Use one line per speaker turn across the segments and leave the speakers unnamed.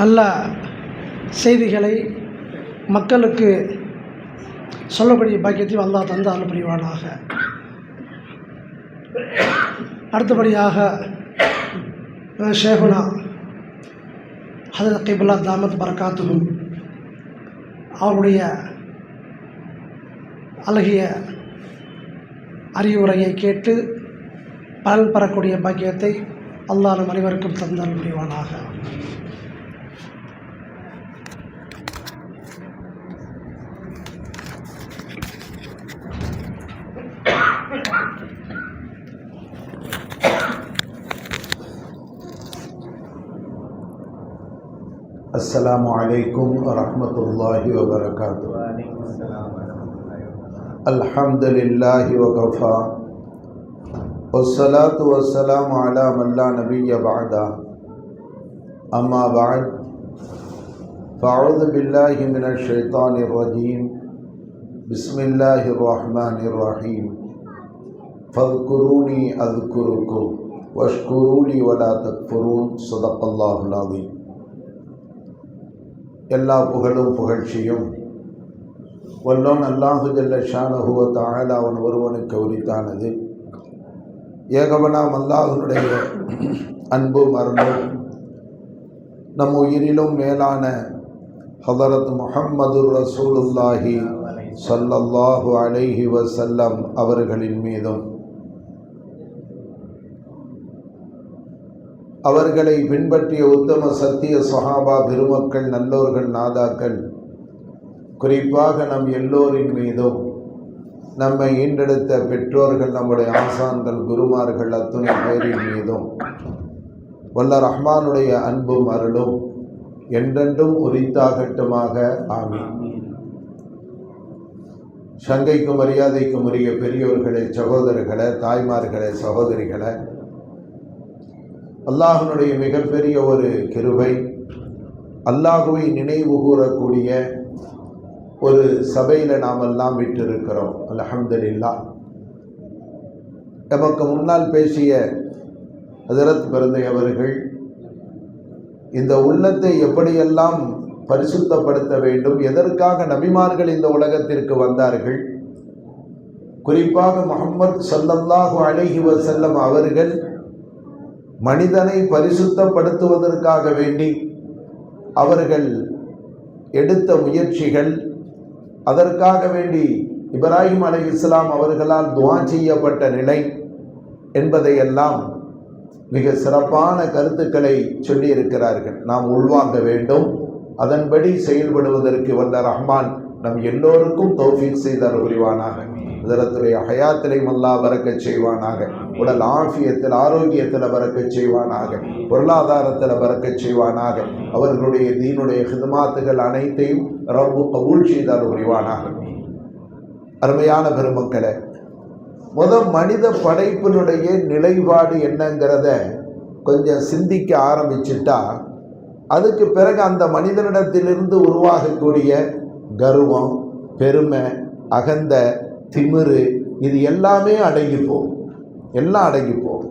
நல்ல செய்திகளை மக்களுக்கு சொல்லக்கூடிய பாக்கியத்தையும் அல்லாஹ் தந்து அருள் புரிவானாக. அடுத்தபடியாக ஷேகுனா ஹதரத் கிப்லா தாமத் பரக்காத்துஹும் அவருடைய அழகிய அறிவுரையை கேட்டு பலன் பெறக்கூடிய பாக்கியத்தை அல்லாஹ் நம் அனைவருக்கும் தந்தால் புரிவானாக.
अस्सलामु अलैकुम वरहमतुल्लाहि वबरकातुहू. अल्हम्दुलिल्लाहि वकफ़ा वस्सलातु वस्सलामु अला मन ला नबिय्य बअदा. अम्मा बअद फ़अऊज़ु बिल्लाहि मिनश शैतानिर रजीम. बिस्मिल्लाहिर रहमानिर रहीम. फ़ज़्कुरूनी अज़्कुरुकुम वश्कुरूली वला तकफ़ुरून. ஸதक़ல்லாஹுல் அஸீம். எல்லா புகழும் புகழ்ச்சியும் வல்லோன் அல்லாஹு ஜல்ல ஷானஹு வ தஆலா அவன் ஒருவனுக்கு உரித்தானது. ஏகவனாம் அல்லாஹ்வுடைய அன்பும் அருளும் நம் உயிரிலும் மேலான ஹதரத் முஹம்மதுர் ரசூலுல்லாஹி ஸல்லல்லாஹு அலைஹி வஸல்லம் அவர்களின் மீதும் அவர்களை பின்பற்றிய உத்தம சத்திய சஹாபா பெருமக்கள் நல்லோர்கள் நாதாக்கள் குறிப்பாக நம் எல்லோரின் மீதும் நம்மை ஈண்டெடுத்த பெற்றோர்கள் நம்முடைய ஆசான்கள் குருமார்கள் அத்துணை பேரின் மீதும் வல்ல ரஹ்மானுடைய அன்பும் அருளும் என்றென்றும் உரித்தாகட்டுமாக. ஆமீன். சங்கைக்கும் மரியாதைக்கும் உரிய பெரியோர்களே, சகோதரர்களே, தாய்மார்களே, சகோதரிகளே, அல்லாஹ்வுடைய மிகப்பெரிய ஒரு கிருபை, அல்லாஹுவை நினைவு கூறக்கூடிய ஒரு சபையில் நாம் எல்லாம் விட்டிருக்கிறோம். அல்ஹம்துலில்லாஹ். நமக்கு முன்னால் பேசிய ஹதரத் பெருந்தை அவர்கள் இந்த உள்ளத்தை எப்படியெல்லாம் பரிசுத்தப்படுத்த வேண்டும், எதற்காக நபிமார்கள் இந்த உலகத்திற்கு வந்தார்கள், குறிப்பாக முஹம்மது ஸல்லல்லாஹு அலைஹி வஸல்லம் அவர்கள் மனிதனை பரிசுத்தப்படுத்துவதற்காக வேண்டி அவர்கள் எடுத்த முயற்சிகள், அதற்காக வேண்டி இப்ராஹிம் அலைஹிஸ்ஸலாம் அவர்களால் துஆ செய்யப்பட்ட நிலை என்பதையெல்லாம் மிக சிறப்பான கருத்துக்களை சொல்லியிருக்கிறார்கள். நாம் உள்வாங்க வேண்டும். அதன்படி செயல்படுவதற்கு வல்ல ரஹ்மான் நம் எல்லோருக்கும் தௌஃபீக் செய்தார் புரிவானாக. இதரத்துடைய ஹயாத்திலையும் அல்லாஹ் பரக்கச் செய்வானாக. உடல் ஆஃபியத்தில் ஆரோக்கியத்தில் பரக்கச் செய்வானாக. பொருளாதாரத்தில் பரக்கச் செய்வானாக. அவர்களுடைய தீனுடைய ஹிதமாத்துகள் அனைத்தையும் ரப்பு கபூல் செய்தார் புரிவானாக. அருமையான பெருமக்களே, மனித படைப்பினுடைய நிலைப்பாடு என்னங்கிறத கொஞ்சம் சிந்திக்க ஆரம்பிச்சுட்டா அதுக்கு பிறகு அந்த மனிதனிடத்திலிருந்து உருவாகக்கூடிய கர்வம், பெருமை, அகந்த, திமிரு, இது எல்லாமே அடங்கிப்போம். எல்லாம் அடங்கிப்போம்.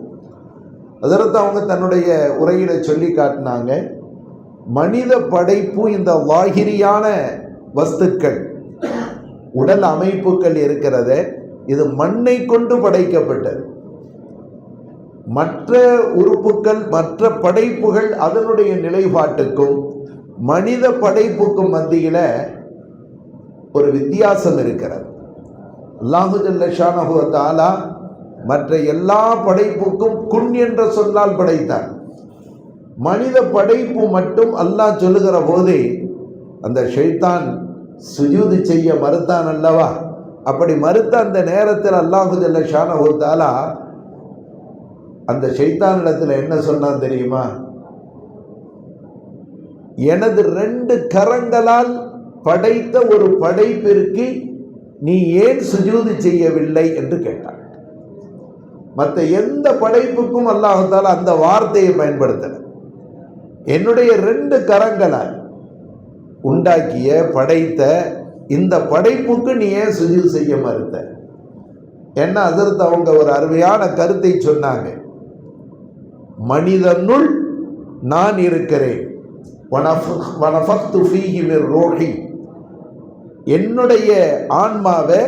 அதற்கு அவங்க தன்னுடைய உரையில சொல்லி காட்டினாங்க, மனித படைப்பு இந்த லாகிரியான வஸ்துக்கள், உடல் அமைப்புகள் இருக்கிறத, இது மண்ணை கொண்டு படைக்கப்பட்டது. மற்ற உறுப்புகள், மற்ற படைப்புகள் அதனுடைய நிலைப்பாட்டுக்கும் மனித படைப்புக்கும் மத்தியில ஒரு வித்தியாசம் இருக்கிறது. அல்லாஹு ஜல்ல ஷானஹு வ தஆலா மற்ற எல்லா படைப்புக்கும் குன் என்ற சொல்லால் படைத்தார். மனித படைப்பு மட்டும் அல்லாஹ் சொல்லுகிற போது அந்த ஷைத்தான் சுஜூது செய்ய மறுத்தான் அல்லவா? அப்படி மறுத்த அந்த நேரத்தில் அல்லாஹு ஜல்ல ஷானஹு வ தஆலா அந்த ஷைத்தானிடத்தில் என்ன சொன்னான் தெரியுமா? எனது 2 கரங்களால் படைத்த ஒரு படைப்பிற்கு நீ ஏன் சுஜூது செய்யவில்லை என்று கேட்டான். மற்ற எந்த படைப்புக்கும் அல்லாஹ் தஆலா அந்த வார்த்தையை பயன்படுத்தல. என்னுடைய 2 கரங்களால் உண்டாக்கிய படைத்த இந்த படைப்புக்கு நீ ஏன் சுஜூது செய்ய மறுத்த? என்ன அதற்கு அவங்க ஒரு அருமையான கருத்தை சொன்னாங்க. மனிதனுள் நான் இருக்கிறேன், வனஃபக்து ஃபீஹி மிர் ரூஹி, என்னுடைய ஆன்மாவை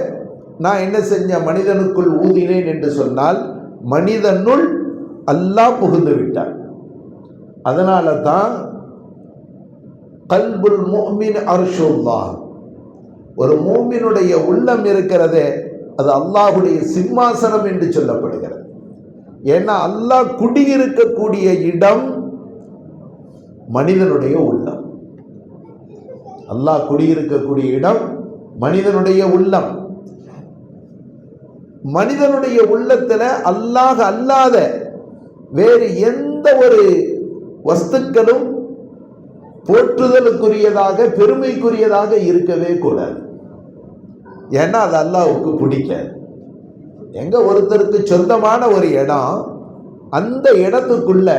நான் என்ன செஞ்சேன், மனிதனுக்குள் ஊதினேன் என்று சொன்னால் மனிதனுள் அல்லாஹ் புகுந்து விட்டான். அதனால தான் கல்புல் முஃமின் அர்ஷுல்லாஹ், ஒரு மூமினுடைய உள்ளம் இருக்கிறதே அது அல்லாஹுடைய சிம்மாசனம் என்று சொல்லப்படுகிறது. ஏன்னா அல்லாஹ் குடியிருக்கக்கூடிய இடம் மனிதனுடைய உள்ளம். அல்லாஹ் குடியிருக்கக்கூடிய இடம் மனிதனுடைய உள்ளம். மனிதனுடைய உள்ளத்துல அல்லாஹ் அல்லாத வேறு எந்த ஒரு வஸ்துக்களும் போற்றுதலுக்குரியதாக பெருமைக்குரியதாக இருக்கவே கூடாது. ஏன்னா அது அல்லாஹ்வுக்கு பிடிக்காது. எங்க ஒருத்தருக்கு சொந்தமான ஒரு இடம், அந்த இடத்துக்குள்ள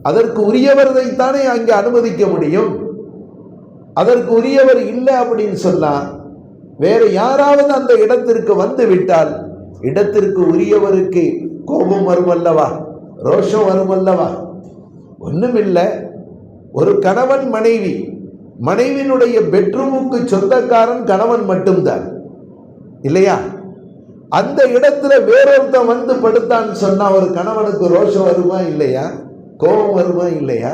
அதற்கு உரியவரைத்தானே அங்கே அனுமதிக்க முடியும். அதற்கு உரியவர் இல்லை அப்படின்னு சொன்னா வேற யாராவது அந்த இடத்திற்கு வந்து விட்டால் இடத்திற்கு உரியவருக்கு கோபம் வரும் அல்லவா, ரோஷம் வரும் அல்லவா? ஒண்ணுமில்லை, ஒரு கணவன் மனைவி, மனைவியினுடைய பெட்ரூமுக்கு சொந்தக்காரன் கணவன் மட்டும்தான் இல்லையா? அந்த இடத்துல வேறொருத்தன் வந்து படுத்தான்னு சொன்னா ஒரு கணவனுக்கு ரோஷம் வருமா இல்லையா, கோபம் வருமா இல்லையா?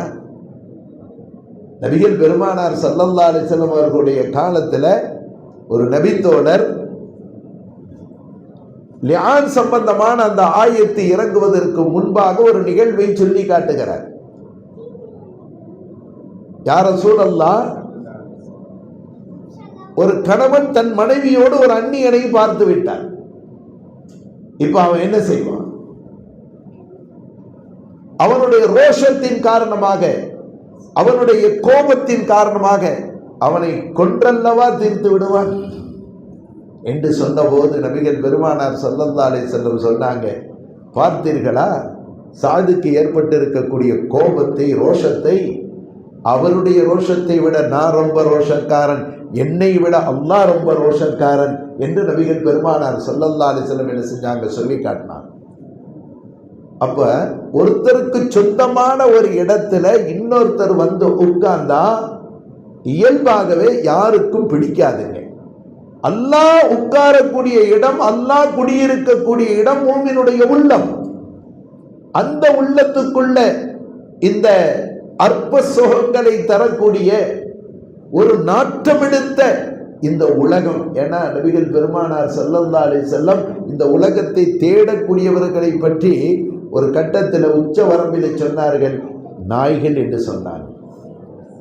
நபிகள் பெருமானார் ஸல்லல்லாஹு அலைஹி வஸல்லம் அவர்களுடைய காலத்துல ஒரு நபித்தோழர் லிஆன் சம்பந்தமான அந்த ஆயத்து இறங்குவதற்கு முன்பாக ஒரு நிகழ்வை சொல்லி காட்டுகிறார். யா ரசூலல்லாஹ், ஒரு கணவன் தன் மனைவியோடு ஒரு அந்நியனை பார்த்து விட்டான். இப்ப அவன் என்ன செய்வான்? அவனுடைய ரோஷத்தின் காரணமாக, அவனுடைய கோபத்தின் காரணமாக அவனை கொன்றல்லவா தீர்த்து விடுவான் என்று சொன்னபோது நபிகள் பெருமானார் ஸல்லல்லாஹு அலைஹி வஸல்லம் சொன்னாங்க, பார்த்தீர்களா சாதுக்கு ஏற்பட்டிருக்கக்கூடிய கோபத்தை, ரோஷத்தை, அவருடைய ரோஷத்தை விட நான் ரொம்ப ரோஷக்காரன், என்னை விட அல்லாஹ் ரொம்ப ரோஷக்காரன் என்று நபிகள் பெருமானார் ஸல்லல்லாஹு அலைஹி வஸல்லம் என்ன செஞ்சாங்க, சொல்லி காட்டினாங்க. அப்ப ஒருத்தருக்கு சொந்தமான ஒரு இடத்துல இன்னொருத்தர் வந்து உட்கார்ந்தா இயல்பாகவே யாருக்கும் பிடிக்காதுங்க. அல்லாஹ் உட்காரக்கூடிய இடம், அல்லாஹ் குடியிருக்கக்கூடிய இடம் மூமினுடைய உள்ளம். அந்த உள்ளத்துக்குள்ள இந்த அற்ப சுகங்களை தரக்கூடிய ஒரு நாட்டமெடுத்த இந்த உலகம். ஏன்னா நபிகள் பெருமானார் ஸல்லல்லாஹு அலைஹி வஸல்லம் இந்த உலகத்தை தேடக்கூடியவர்களை பற்றி ஒரு கட்டத்தில் உச்ச வரம்பில் சொன்னார்கள், நாய்கள் என்று சொன்னார்.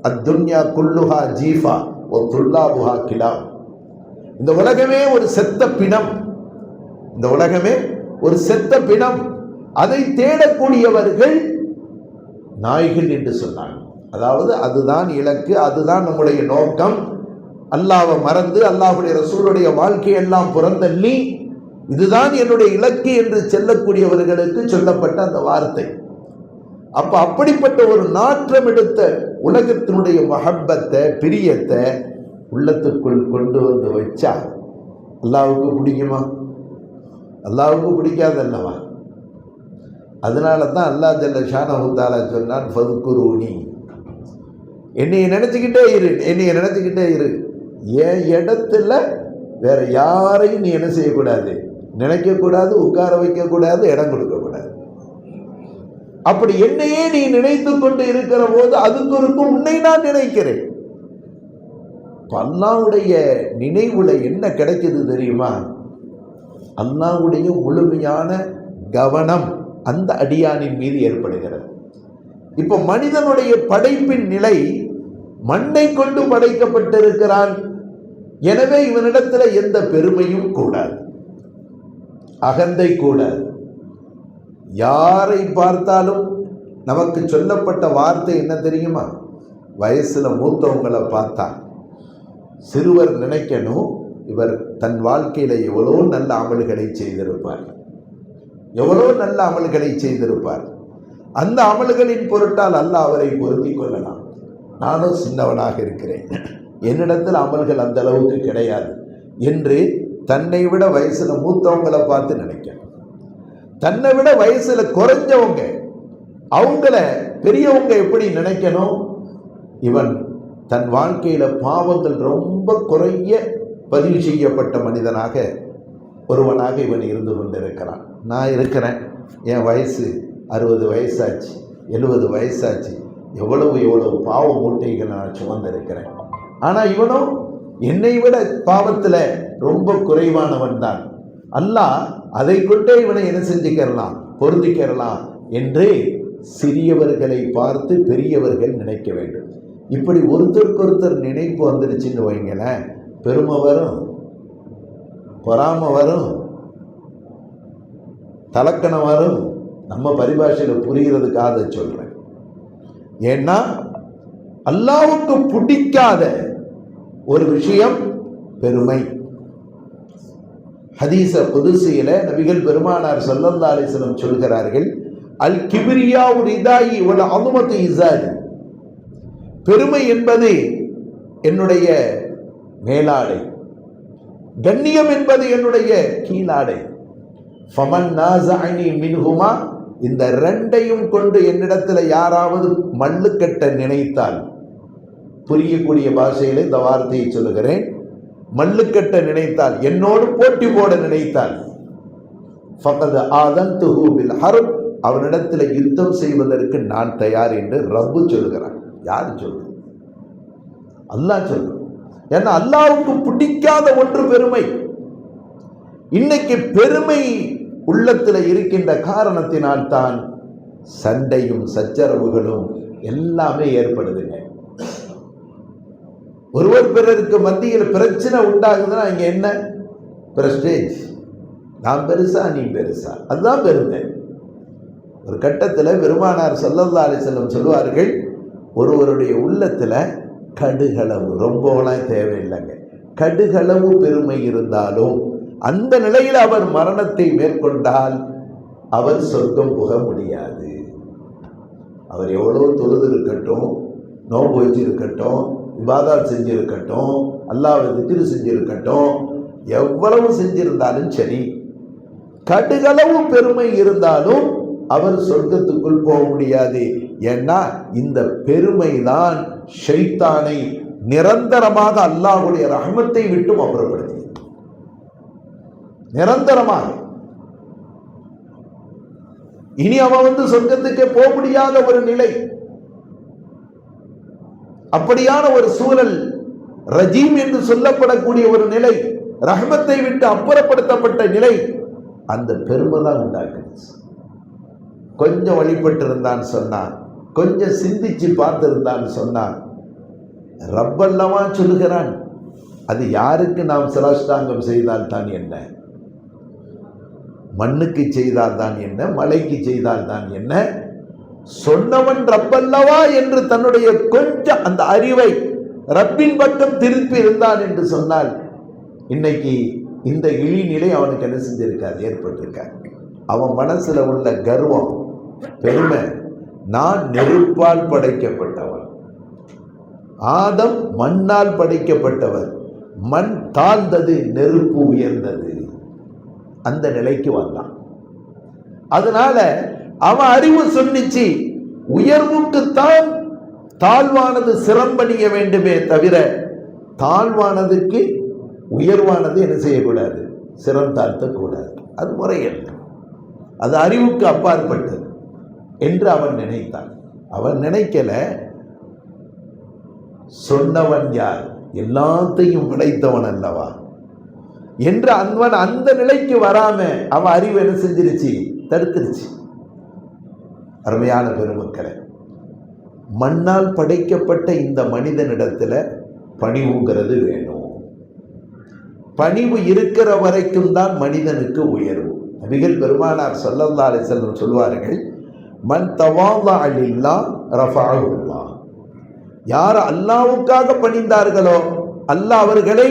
அத்துன்யா குல்லுஹா ஜீஃபா ஒ துல்லாபுஹா கிலாம். இந்த உலகமே ஒரு செத்த பிணம், இந்த உலகமே ஒரு செத்த பிணம், அதை தேடக்கூடியவர்கள் நாய்கள் என்று சொன்னாங்க. அதாவது அதுதான் இலக்கு, அதுதான் நம்முடைய நோக்கம். அல்லாஹ்வை மறந்து அல்லாஹ்வுடைய ரசூலுடைய வாழ்க்கையெல்லாம் புறந்தள்ளி இதுதான் என்னுடைய இலக்கு என்று செல்லக்கூடியவர்களுக்கு சொல்லப்பட்ட அந்த வார்த்தை. அப்ப அப்படிப்பட்ட ஒரு நாற்றம் எடுத்த உலகத்தினுடைய மஹப்பத்தை, பிரியத்தை உள்ளத்துக்குள் கொண்டு வந்து வச்சா அல்லாஹ்வுக்கு பிடிக்குமா? அல்லாஹ்வுக்கு பிடிக்காது அல்லவா? அதனால தான் அல்லாஹ் ஜல்ல ஷானஹு தஆலா சொன்னான், ஃபதுகுரூனி, என்னைய நினைச்சுக்கிட்டே இரு, என்னைய நினைச்சுக்கிட்டே இரு. என் இடத்துல வேற யாரையும் நீ என்ன செய்யக்கூடாது, நினைக்கக்கூடாது, உட்கார வைக்கக்கூடாது, இடம் கொடுக்கக்கூடாது. அப்படி என்னையே நீ நினைத்து கொண்டு இருக்கிற போது அதுக்கு இருக்கும் உன்னை நான் நினைக்கிறேன். அல்லாஹ்வுடைய நினைவுல என்ன கிடைக்குது தெரியுமா? அல்லாஹ்வுடைய முழுமையான கவனம் அந்த அடியானின் மீது ஏற்படுகிறது. இப்ப மனிதனுடைய படைப்பின் நிலை, மண்ணை கொண்டு படைக்கப்பட்டிருக்கிறான். எனவே இவனிடத்துல எந்த பெருமையும் கூடாது, அகந்தை கூடாது. யாரை பார்த்தாலும் நமக்கு சொல்லப்பட்ட வார்த்தை என்ன தெரியுமா? வயசுல மூத்தவங்களை பார்த்தா சிறுவர் நினைக்கணும், இவர் தன் வாழ்க்கையில எவ்வளோ நல்ல அமல்களை செய்திருப்பார், எவ்வளோ நல்ல அமல்களை செய்திருப்பார். அந்த அமல்களின் பொருட்டால் அல்லாஹ் அவரை பொருத்தி கொள்ளலாம். நானும் சின்னவனாக இருக்கிறேன், என்னிடத்தில் அமல்கள் அந்த அளவுக்கு கிடையாது என்று தன்னை விட வயசுல மூத்தவங்களை பார்த்து நினைக்கணும். தன்னை விட வயசுல குறைஞ்சவங்க, அவங்கள பெரியவங்க எப்படி நினைக்கணும்? இவன் தன் வாழ்க்கையில பாவங்கள் ரொம்ப குறைய பதிவு செய்யப்பட்ட மனிதனாக ஒருவனாக இவன் இருந்து கொண்டிருக்கிறான். நான் இருக்கிறேன், என் வயசு 60 வயசாச்சு, 70 வயசாச்சு, எவ்வளவு பாவ மூட்டைகள் நான் சுமந்திருக்கிறேன். ஆனால் இவனும் என்னை விட பாவத்தில் ரொம்ப குறைவானவன் தான். அல்லாஹ் அதை கொண்டே இவனை என்ன செஞ்சுக்கிறலாம், பொருந்திக்கிறலாம் என்று சிறியவர்களை பார்த்து பெரியவர்கள் நினைக்க வேண்டும். இப்படி ஒருத்தருக்கொருத்தர் நினைப்பு வந்துருச்சுன்னு வைங்களேன், பெருமை வரும், பொறாமை வரும், தலக்கணம் வரும். நம்ம பரிபாஷையில் புரிகிறதுக்காக சொல்றேன். ஏன்னா அல்லாஹ்வுக்கு பிடிக்காத ஒரு விஷயம் பெருமை. ஹதீஸ குதுசியில நபிகள் பெருமானார் ஸல்லல்லாஹு அலைஹி வஸல்லம் சொல்கிறார்கள், அல் கிப்ரியா ரிதாயி வல் அஸமத்து இஸாரி. பெருமை என்பது என்னுடைய மேலாடை, கண்ணியம் என்பது என்னுடைய கீழாடை. ஃபமன் நாஸஅனி மின்ஹுமா, இந்த ரெண்டையும் கொண்டு என்னிடத்தில் யாராவது மல்லு கட்ட நினைத்தால், புரியக்கூடிய பாஷையில் இந்த வார்த்தையை சொல்லுகிறேன், மல்லுக்கட்ட நினைத்தால், என்னோடு போட்டி போட நினைத்தால், ஃபகத் ஆதன்துஹு பில் ஹர்ப், அவனிடத்தில் யுத்தம் செய்வதற்கு நான் தயார் என்று ரப்பு சொல்லுகிறான். யார் சொல்றது? அல்லாஹ் சொல்றான். ஏன்னா அல்லாஹ்வுக்கு பிடிக்காத ஒன்று பெருமை. இன்னைக்கு பெருமை உள்ளத்தில் இருக்கின்ற காரணத்தினால் தான் சண்டையும் சச்சரவுகளும் எல்லாமே ஏற்படுதுங்க. ஒருவர் பிறருக்கு மத்தியில் பிரச்சனை உண்டாகுதுன்னா இங்க என்ன பிரஸ்டேஜ், நான் பெருசா நீ பெருசா, அதுதான் பெருமை. ஒரு கட்டத்தில் பெருமானார் ஸல்லல்லாஹு அலைஹி வஸல்லம் சொல்வார்கள், ஒருவருடைய உள்ளத்தில் கடுகளவு, ரொம்பலாம் தேவையில்லைங்க, கடுகளவு பெருமை இருந்தாலும் அந்த நிலையில் அவர் மரணத்தை மேற்கொண்டால் அவர் சொர்க்கம் புக முடியாது. அவர் எவ்வளோ தொழுது இருக்கட்டும், நோன்பு வச்சிருக்கட்டும், இபாதத் செஞ்சிருக்கட்டும், அல்லாஹ்வை திக்ர் செஞ்சிருக்கட்டும், எவ்வளவு செஞ்சிருந்தாலும் சரி, கடுகளவு பெருமை இருந்தாலும் அவர் சொர்க்கத்துக்குள் போக முடியாது. ஏன்னா இந்த பெருமை தான் ஷைத்தானை நிரந்தரமாக அல்லாஹ்வுடைய ரஹ்மத்தை விட்டும் அப்புறப்படுத்தி, நிரந்தரமாக இனி அவன் சொர்க்கத்துக்கே போக முடியாத ஒரு நிலை, அப்படியான ஒரு சூழல், ரஜீம் என்று சொல்லப்படக்கூடிய ஒரு நிலை, ரஹ்மத்தை விட்டு அப்புறப்படுத்தப்பட்ட நிலை, அந்த பெருமை தான் உண்டாக்குது. கொஞ்சம் வழிபட்டு இருந்தான்னு சொன்னான், கொஞ்சம் சிந்திச்சு பார்த்திருந்தான்னு சொன்னான், ரப்பல்லவா சொல்லுகிறான், அது யாருக்கு நாம் சிராஷ்டாங்கம் செய்தால் தான் என்ன, மண்ணுக்கு செய்தால் தான் என்ன, மலைக்கு செய்தால் தான் என்ன, சொன்னவன் ரப்பல்லவா என்று தன்னுடைய கொஞ்சம் அந்த அறிவை ரப்பின் பக்கம் திருப்பி இருந்தான் என்று சொன்னால் இன்னைக்கு இந்த இழிநிலை அவனுக்கு என்ன செஞ்சிருக்காது, ஏற்பட்டிருக்காது. அவன் மனசுல உள்ள கர்வம், பெருமை, நான் நெருப்பால் படைக்கப்பட்டவன், ஆதம் மண்ணால் படைக்கப்பட்டவர், மண் தாழ்ந்தது, நெருப்பு உயர்ந்தது, அந்த நிலைக்கு வந்தான். அதனால அவன் அறிவு சொன்னிச்சு, உயர்வுக்குத்தான் தாழ்வானது சிரம்பணிய வேண்டுமே தவிர தாழ்வானதுக்கு உயர்வானது என்ன செய்யக்கூடாது, சிரம் தாழ்த்தக்கூடாது. அது முறையல்ல, அது அறிவுக்கு அப்பாற்பட்டது என்று அவன் நினைத்தான். அவன் நினைக்கல, சொன்னவன் யார், எல்லாத்தையும் படைத்தவன் அல்லவா என்று அவன் அந்த நிலைக்கு வராம அவன் அறிவு என்ன செஞ்சிருச்சு, தடுத்துருச்சு. அருமையான பெருமக்களை, மண்ணால் படைக்கப்பட்ட இந்த மனிதனிடத்துல பணிவுங்கிறது வேணும். பணிவு இருக்கிற வரைக்கும் தான் மனிதனுக்கு உயர்வு. நபிகள் பெருமானார் ஸல்லல்லாஹு அலைஹி வஸல்லம் சொல்வார்கள், மன் தவாதஅ லில்லாஹ் ரஃபஅஹு அல்லாஹ். யார் அல்லாஹ்வுக்காக பணிந்தார்களோ அல்லாஹ் அவர்களை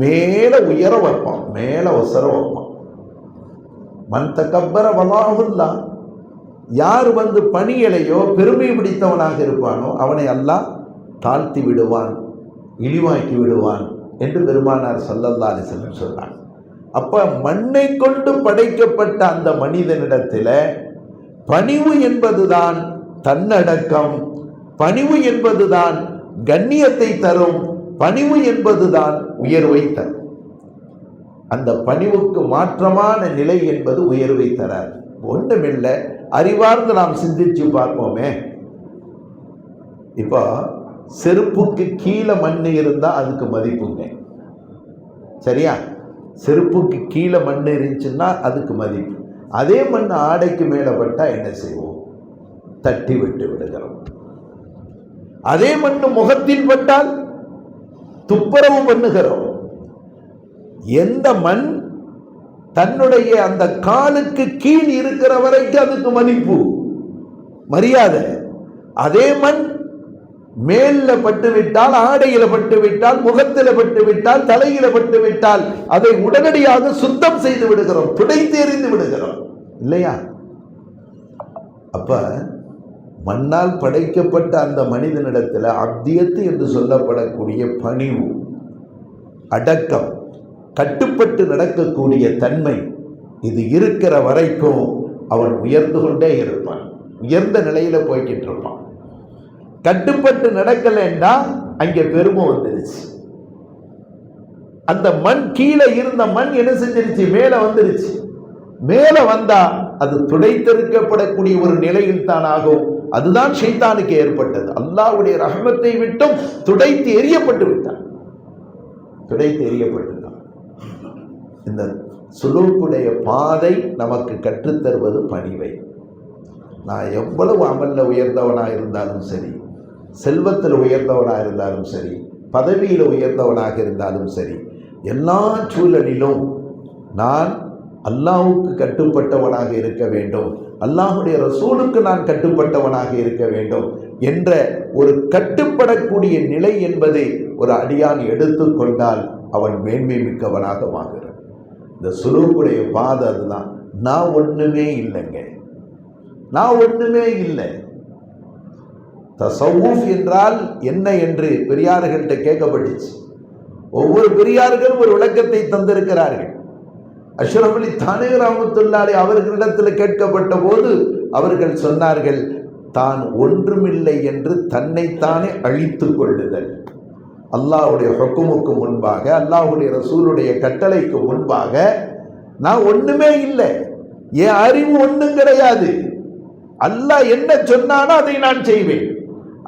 மேல உயர வைப்பான், மேல உசர வைப்பான். மன் தகப்பர வலாஹுல்லாஹ், யார் பணியலையோ பெருமை பிடித்தவனாக இருப்பானோ அவனை அல்லாஹ் தாழ்த்தி விடுவான், இழிவாக்கி விடுவான் என்று பெருமானார் ஸல்லல்லாஹு அலைஹி வஸல்லம் சொன்னார். அப்ப மண்ணை கொண்டு படைக்கப்பட்ட அந்த மனிதனிடத்தில் பணிவு என்பதுதான் தன்னடக்கம், பணிவு என்பதுதான் கண்ணியத்தை தரும், பணிவு என்பதுதான் உயர்வை தரும். அந்த பணிவுக்கு மாற்றமான நிலை என்பது உயர்வை தரார். ஒன்றுமில்லை, அறிவார்ந்து நாம் சிந்திச்சு பார்ப்போமே. இப்போ செருப்புக்கு கீழே மண் இருந்தா அதுக்கு மதிப்புங்க, சரியா? செருப்புக்கு கீழே மண் இருந்துச்சுன்னா அதுக்கு மதிப்பு. அதே மண் ஆடைக்கு மேலே பட்டா என்ன செய்வோம்? தட்டி விட்டு விடுகிறோம். அதே மண் முகத்தில் பட்டால் துப்புரவு பண்ணுகிறோம். எந்த மண் தன்னுடைய அந்த காலுக்கு கீழ் இருக்கிற வரைக்கும் அதுக்கு மதிப்பு, மரியாதை. அதே மண் மேல பட்டு விட்டால், ஆடையில பட்டு விட்டால், முகத்தில பட்டு விட்டால், தலையில பட்டு விட்டால் அதை உடனடியாக சுத்தம் செய்து விடுகிறோம், துடைத்து எறிந்து விடுகிறோம், இல்லையா? அப்ப மண்ணால் படைக்கப்பட்ட அந்த மனிதனிடத்தில் அப்தியத்து என்று சொல்லப்படக்கூடிய பணிவு, அடக்கம், கட்டுப்பட்டு நடக்கக்கூடிய தன்மை, இது இருக்கிற வரைக்கும் அவன் உயர்ந்து கொண்டே இருப்பான், உயர்ந்த நிலையில போய்கிட்டு இருப்பான். கட்டுப்பட்டு நடக்கலைன்னா அங்கே பெருமை வந்துருச்சு. அந்த மண் கீழே இருந்த மண் என்ன செஞ்சிருச்சு? மேல வந்துருச்சு. மேல வந்தா அது துடைத்தெடுக்கப்படக்கூடிய ஒரு நிலையில் தான் ஆகும். அதுதான் ஷைத்தானுக்கு ஏற்பட்டது. அல்லாஹ்வுடைய ரஹ்மத்தை விட்டும் துடைத்து எரியப்பட்டு விட்டான், துடைத்து எரியப்பட்டுட்டான். இந்த சுலூக்குடைய பாதை நமக்கு கற்றுத்தருவது பணிவை. நான் எவ்வளவு அமல்ல உயர்ந்தவனாக இருந்தாலும் சரி, செல்வத்தில் உயர்ந்தவனாக இருந்தாலும் சரி, பதவியில் உயர்ந்தவனாக இருந்தாலும் சரி, எல்லா சூழலிலும் நான் அல்லாஹ்வுக்கு கட்டுப்பட்டவனாக இருக்க வேண்டும், அல்லாஹ்வுடைய ரசூலுக்கு நான் கட்டுப்பட்டவனாக இருக்க வேண்டும் என்ற ஒரு கட்டுப்படக்கூடிய நிலை என்பதை ஒரு அடியான் எடுத்துக்கொண்டால் அவன் மேன்மை மிக்கவனாக மாறுகிறான். இந்த சுலூக்குடைய பாதை அதுதான். நான் ஒண்ணுமே இல்லைங்க, நான் ஒண்ணுமே இல்லை. தஸவ்வூஃப் என்றால் என்ன என்று பெரியார்கள்ட்ட கேட்கப்பட்டுச்சு. ஒவ்வொரு பெரியார்கள் ஒரு விளக்கத்தை தந்திருக்கிறார்கள். அஷ்ரஃப் அலி தானவி ரஹ்மத்துல்லாஹி அவர்களிடத்தில் கேட்கப்பட்ட போது அவர்கள் சொன்னார்கள், தான் ஒன்றுமில்லை என்று தன்னைத்தானே அழித்து கொள்ளுதல். அல்லாஹ்வுடைய ஹுக்குமுக்கு முன்பாக, அல்லாஹ்வுடைய ரசூலுடைய கட்டளைக்கு முன்பாக நான் ஒண்ணுமே இல்லை, என் அறிவு ஒண்ணும் கிடையாது, அல்லாஹ் என்ன சொன்னானோ அதை நான் செய்வேன்,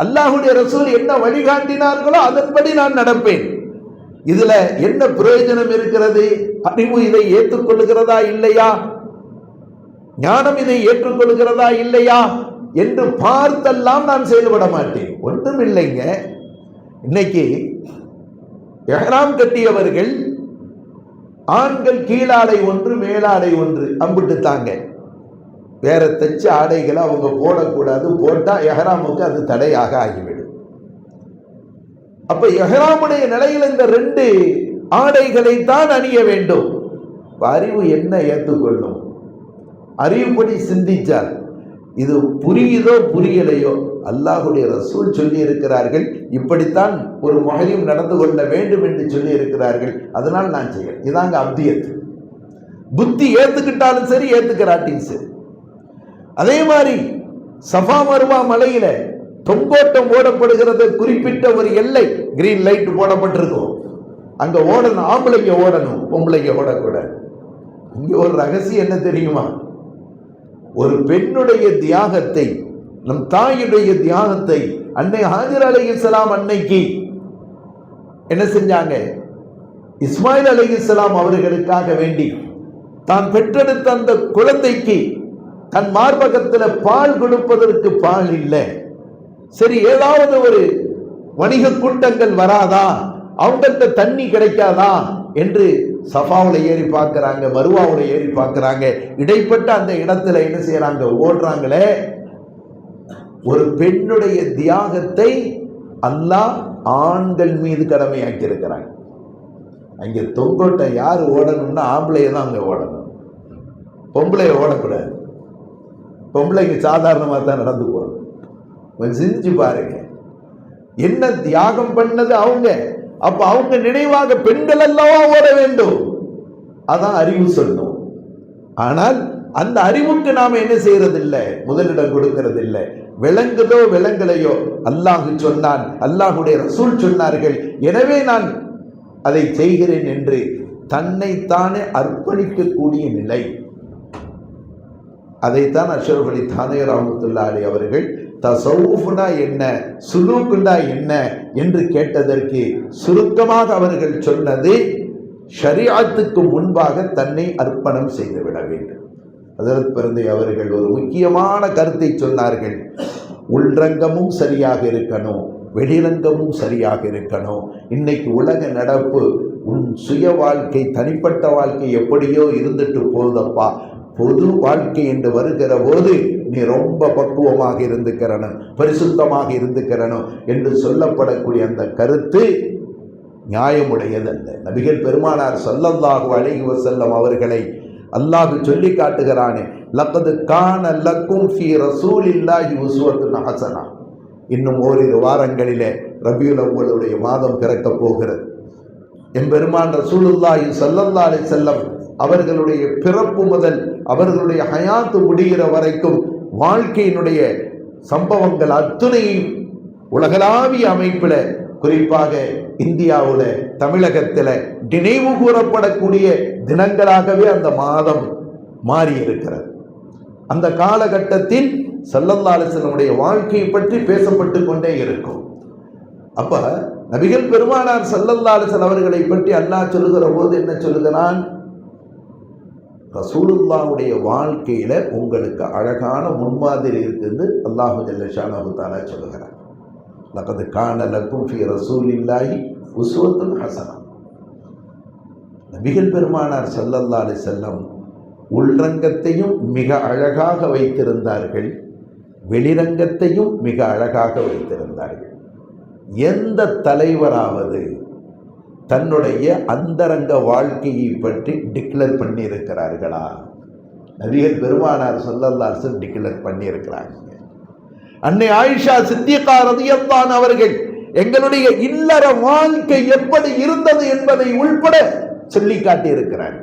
அல்லாஹ்வுடைய ரசூல் என்ன வழிகாட்டினார்களோ அதன்படி நான் நடப்பேன். இதுல என்ன பிரயோஜனம் இருக்கிறது? அறிவு இதை ஏற்றுக்கொள்கிறதா இல்லையா, ஞானம் இதை ஏற்றுக்கொள்கிறதா இல்லையா என்று பார்த்தெல்லாம் நான் செயல்பட மாட்டேன். ஒன்றும் இல்லைங்க. இன்னைக்கு இஹ்ராம் கட்டியவர்கள் ஆண்கள் கீழாடை ஒன்று மேலாடை ஒன்று அம்பிட்டு தாங்க, வேற தச்ச ஆடைகளை அவங்க போடக்கூடாது, போட்டா இஹ்ராமுக்கு அது தடையாக ஆகிவிடும். அப்ப இஹ்ராமுடைய நிலையில் இந்த ரெண்டு ஆடைகளை தான் அணிய வேண்டும். அறிவு என்ன ஏற்றுக்கொள்ளும்? அறிவுப்படி சிந்திச்சால் இது புரியுதோ புரியலையோ, அல்லாஹ்வுடைய ரசூல் சொல்லி இருக்கிறார்கள், இப்படித்தான் ஒரு முஹரிம் நடந்து கொள்ள வேண்டும் என்று சொல்லி இருக்கிறார்கள், அதனால் நான் செய்ய. இதாங்க அப்தியத். புத்தி ஏத்துக்கிட்டாலும் சரி, ஏத்துக்கிறாட்டியும் சரி. அதே மாதிரி சஃபா மர்வா மலையில தொங்கோட்டம் ஓடப்படுகிறது, குறிப்பிட்ட ஒரு எல்லை, கிரீன் லைட் போடப்பட்டிருக்கும், அங்க ஓடணும், ஆம்பளைங்க ஓடணும், பொம்பளைங்க ஓடக்கூடாது. இங்க ஒரு ரகசியம் என்ன தெரியுமா? ஒரு பெண்ணுடைய தியாகத்தை, நம் தாயுடைய தியாகத்தை அன்னை ஹாஜர் அலைஹிஸ்ஸலாம் அன்னைக்கு என்ன செஞ்சாங்க? இஸ்மாயில் அலைஹிஸ்ஸலாம் அவர்களுக்காக வேண்டி தான் பெற்றெடுத்த அந்த குழந்தைக்கு தன் மார்பகத்தில் பால் கொடுப்பதற்கு பால் இல்லை, சரி ஏதாவது ஒரு வணிக கூட்டங்கள் வராதா, அவங்கள்ட்ட தண்ணி கிடைக்காதா என்று சஃபாவுல ஏறி பார்க்கிறாங்க, மருவாவுல ஏறி பார்க்கிறாங்க. இடைப்பட்ட அந்த இடத்துல என்ன செய்யறாங்க? ஓடுறாங்களே. ஒரு பெண்ணுடைய தியாகத்தை அல்லாஹ் ஆண்கள் மீது கடமையாக்கி இருக்கிறாங்க. அங்கே தொங்கோட்டை யார் ஓடணும்னா ஆம்பளைய தான் அங்கே ஓடணும், பொம்பளைய ஓடக்கூடாது. பொம்பளைக்கு சாதாரணமாக தான் நடந்து போகணும். கொஞ்சம் சிந்திச்சு பாருங்க, என்ன தியாகம் பண்ணது அவங்க. அப்ப அவங்க நினைவாக பெண்கள் அல்லவா ஓட வேண்டும். அதான் அறிவு சொல்லும். ஆனால் அந்த அறிவுக்கு நாம் என்ன செய்யறதில்லை, முதலிடம் கொடுக்கறதில்லை. விளங்குதோ விளங்கலையோ, அல்லாஹ் சொன்னான், அல்லாஹுடைய ரசூல் சொன்னார்கள், எனவே நான் அதை செய்கிறேன் என்று தன்னைத்தானே அர்ப்பணிக்கக்கூடிய நிலை. அதைத்தான் அஷ்ரஃப் அலி தானே ரஹ்மத்துல்லாஹி அலைஹி அவர்கள் தஸவுஃப்னா என்ன, சுலூக்குனா என்ன என்று கேட்டதற்கு சுருக்கமாக அவர்கள் சொன்னது, ஷரீஅத்துக்கு முன்பாக தன்னை அர்ப்பணம் செய்துவிட வேண்டும். ஹஜ்ரத் பிறந்தை அவர்கள் ஒரு முக்கியமான கருத்தை சொன்னார்கள். உள்ரங்கமும் சரியாக இருக்கணும், வெளிரங்கமும் சரியாக இருக்கணும். இன்னைக்கு உலக நடப்பு, உன் சுய வாழ்க்கை, தனிப்பட்ட வாழ்க்கை எப்படியோ இருந்துட்டு போகுதப்பா, பொது வாழ்க்கை என்று வருகிற போது நீ ரொம்ப பக்குவமாக இருந்துக்கிறணும், பரிசுத்தமாக இருந்துக்கிறணும் என்று சொல்லப்படக்கூடிய அந்த கருத்து நியாயமுடையதல்ல. நபிகள் பெருமானார் ஸல்லல்லாஹு அலைஹி வஸல்லம் அவர்களை அல்லாஹ் சொல்லி காட்டுகிறானே, லக்கது கான லக்கும் ஃபீ ரசூலில்லாஹி உஸ்வத்துன் ஹஸனா. இன்னும் ஓரிரு வாரங்களிலே ரபியுல் அவ்வலுடைய மாதம் பிறக்க போகிறது. எம்பெருமான் ரசூலுல்லாஹி ஸல்லல்லாஹு அலைஹி வஸல்லம் அவர்களுடைய பிறப்பு முதல் அவர்களுடைய ஹயாத்து முடிகிற வரைக்கும் வாழ்க்கையினுடைய சம்பவங்கள் அத்துணையும் உலகளாவிய அமைப்பில், குறிப்பாக இந்தியாவில், தமிழகத்தில் நினைவு கூறப்படக்கூடிய தினங்களாகவே அந்த மாதம் மாறி இருக்கிறது. அந்த காலகட்டத்தில் ஸல்லல்லாஹு அலைஹி வஸல்லம் வாழ்க்கையை பற்றி பேசப்பட்டு கொண்டே இருக்கும். அப்ப நபிகள் பெருமானார் ஸல்லல்லாஹு அலைஹி வஸல்லம் அவர்களை பற்றி அல்லாஹ் சொல்லுகிற போது என்ன சொல்லுகிறான், ரசூலுல்லாஹ்வுடைய வாழ்க்கையில உங்களுக்கு அழகான முன்மாதிரி இருக்குது அல்லாஹு ஜல்ல ஷானஹு தஆலா சொல்லுகிறார். லகத் கான லக்கும் ஃபீ ரசூலில்லாஹி உஸ்வத்துன் ஹஸனா. நபிகள் பெருமானார் ஸல்லல்லாஹு அலைஹி வஸல்லம் உள்ரங்கத்தையும் மிக அழகாக வைத்திருந்தார்கள், வெளிரங்கத்தையும் மிக அழகாக வைத்திருந்தார்கள். எந்த தலைவராவது தன்னுடைய அந்தரங்க வாழ்க்கையை பற்றி டிக்ளேர் பண்ணி இருக்கிறார்களா? நபிகள் பெருமானார் ஸல்லல்லாஹு அலைஹி வஸல்லம் டிக்ளேர் பண்ணி இருக்கிறாங்க. அன்னை ஆயிஷா சித்திகா ரலியல்லாஹு அன்ஹா அவர்கள் எங்களுடைய இல்லற வாழ்க்கை எப்படி இருந்தது என்பதை உள்பட சொல்லி காட்டி இருக்கிறார்.